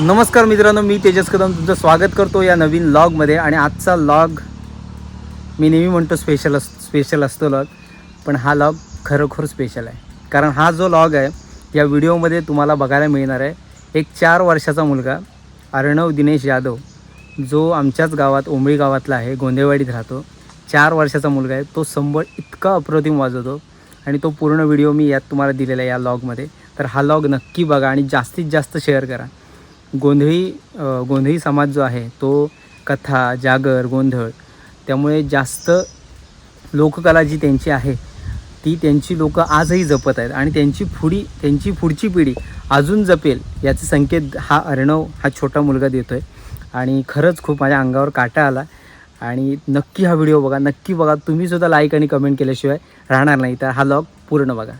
नमस्कार मित्रांनो, मी तेजस कदम तुमचं स्वागत करतो या नवीन लॉगमध्ये. आणि आजचा लॉग मी नेहमी म्हणतो स्पेशल असतो लॉग, पण हा लॉग खरोखर स्पेशल आहे. कारण हा जो लॉग आहे या व्हिडिओमध्ये तुम्हाला बघायला मिळणार आहे एक 4 वर्षाचा मुलगा अर्णव दिनेश यादव, जो आमच्याच गावात ओंबळी गावातला आहे, गोंदेवाडीत राहतो. 4 वर्षाचा मुलगा आहे. तो संबळ इतका अप्रतिम वाजवतो आणि तो पूर्ण व्हिडिओ मी यात तुम्हाला दिलेला आहे या लॉगमध्ये. तर हा लॉग नक्की बघा आणि जास्तीत जास्त शेअर करा. गोंधळी समाज जो आहे तो कथा, जागर, गोंधळ, त्यामुळे जास्त लोककला जी त्यांची आहे ती त्यांची लोक आजही जपत आहेत आणि त्यांची पुढची पिढी अजून जपेल याचे संकेत हा अर्णव हा छोटा मुलगा देतो आहे. आणि खरंच खूप माझ्या अंगावर काटा आला. आणि नक्की हा व्हिडिओ बघा, नक्की बघा. तुम्हीसुद्धा लाईक आणि कमेंट केल्याशिवाय राहणार नाही. तर हा लॉग पूर्ण बघा.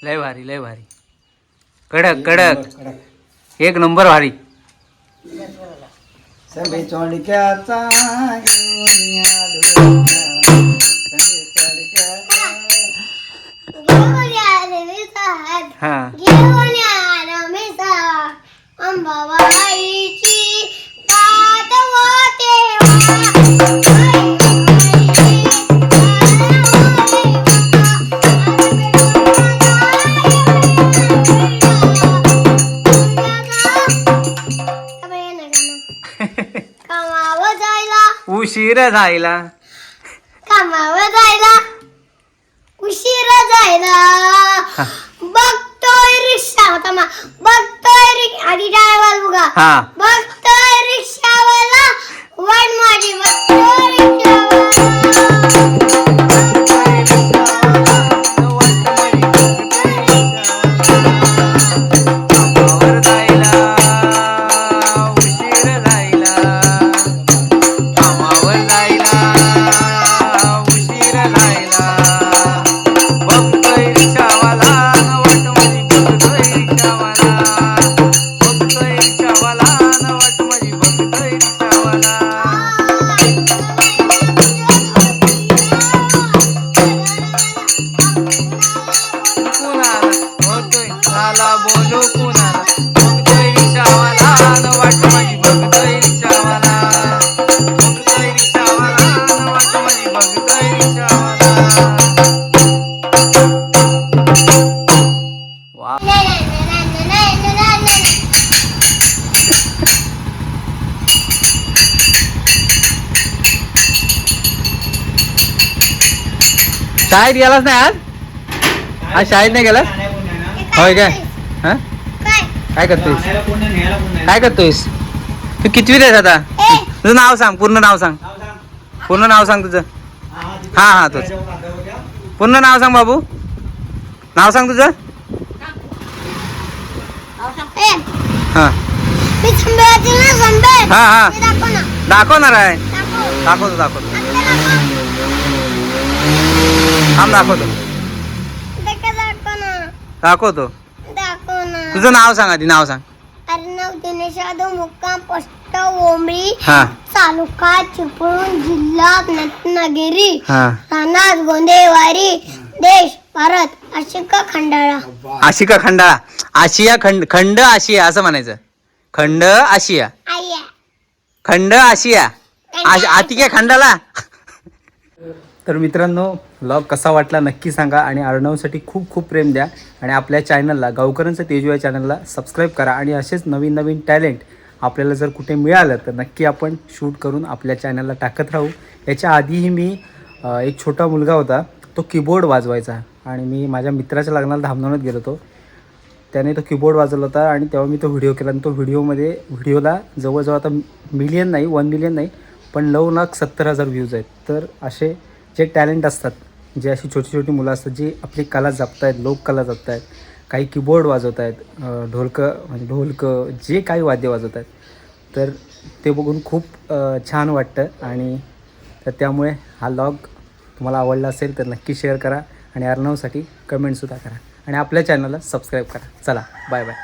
लय भारी लय भारी. कडक कडक एक नंबर भारी. सभे चोडक्याचा घेऊन आलो. हा उशीर जायला उशीर जायला बघतोय रिक्षा होता बघतोय आधी ड्रायव्हर बघा हा बघतोय रिक्षावाला वाट माझी बघतोय कामावर जायला उशीर जायला. कामावर जायला उशीर जायला. बघतोय रिक्षावाला न वाट माझी बघतोय रिक्षावाला. बघतोय रिक्षावाला न वाट माझी बघतोय रिक्षावाला. कुणाला होतोय झाला बोलू कुणाला. बघतोय रिक्षावाला न वाट माझी बघतोय रिक्षावाला. बघतोय रिक्षावाला न वाट माझी बघतोय रिक्षावाला. वा शाळेत गेलाच नाही आज. आज शाळेत नाही गेला होय काय. हा काय करतोयस काय करतोयस तू कितवीत आहेस आता. तुझं नाव सांग पूर्ण नाव सांग. पूर्ण नाव सांग तुझं. हा हा तुझ पूर्ण नाव सांग बाबू. नाव सांग तुझं. हा हा हा दाखवणार आहे. दाखवतो दाखवतो थांब दाखवतो दाखवतो. तुझं नाव सांग आधी नाव सांग. अर्णव दिनेश यादव मुक्काम पोस्ट ओंबळी हा तालुका चिपळूण जिल्हा रत्नागिरी हा रानात गोंदेवारी देश भारत आशिका खंडाळा. आशिका खंडाळा. आशिया खंड आशिया असं म्हणायचं. खंड आशिया आया खंड आशिया आतिक्या खंडाला. तर मित्रांनो व्लॉग कसा वाटला नक्की सांगा आणि अर्णवसाठी खूप खूप प्रेम द्या आणि आपल्या चॅनलला गावकऱ्यांचं तेजू या चॅनलला सबस्क्राईब करा आणि असेच नवीन नवीन टॅलेंट आपल्याला जर कुठे मिळालं तर नक्की आपण शूट करून आपल्या चॅनलला टाकत राहू. याच्या आधीही मी एक छोटा मुलगा होता तो कीबोर्ड वाजवायचा आणि मी माझ्या मित्राच्या लग्नाला धामधावत गेलो होतो. त्याने तो कीबोर्ड वाजवला होता आणि तेव्हा मी तो व्हिडिओ केला आणि तो व्हिडिओला जवळजवळ आता मिलियन नाही 1 मिलियन नाही पण 9,70,000 व्ह्यूज आहेत. तर असे जे टॅलेंट असतात जे अशी छोटी छोटी मुलं असतात जी आपली कला जपत आहेत लोककला जपत आहेत. काही कीबोर्ड वाजवत आहेत ढोलकं जे काही वाद्य वाजवत आहेत तर ते बघून खूप छान वाटतं. आणि तर त्यामुळे हा व्लॉग तुम्हाला आवडला असेल तर नक्की शेअर करा आणि अर्णवसाठी कमेंटसुद्धा करा आणि आपल्या चॅनलला सबस्क्राईब करा. चला बाय बाय.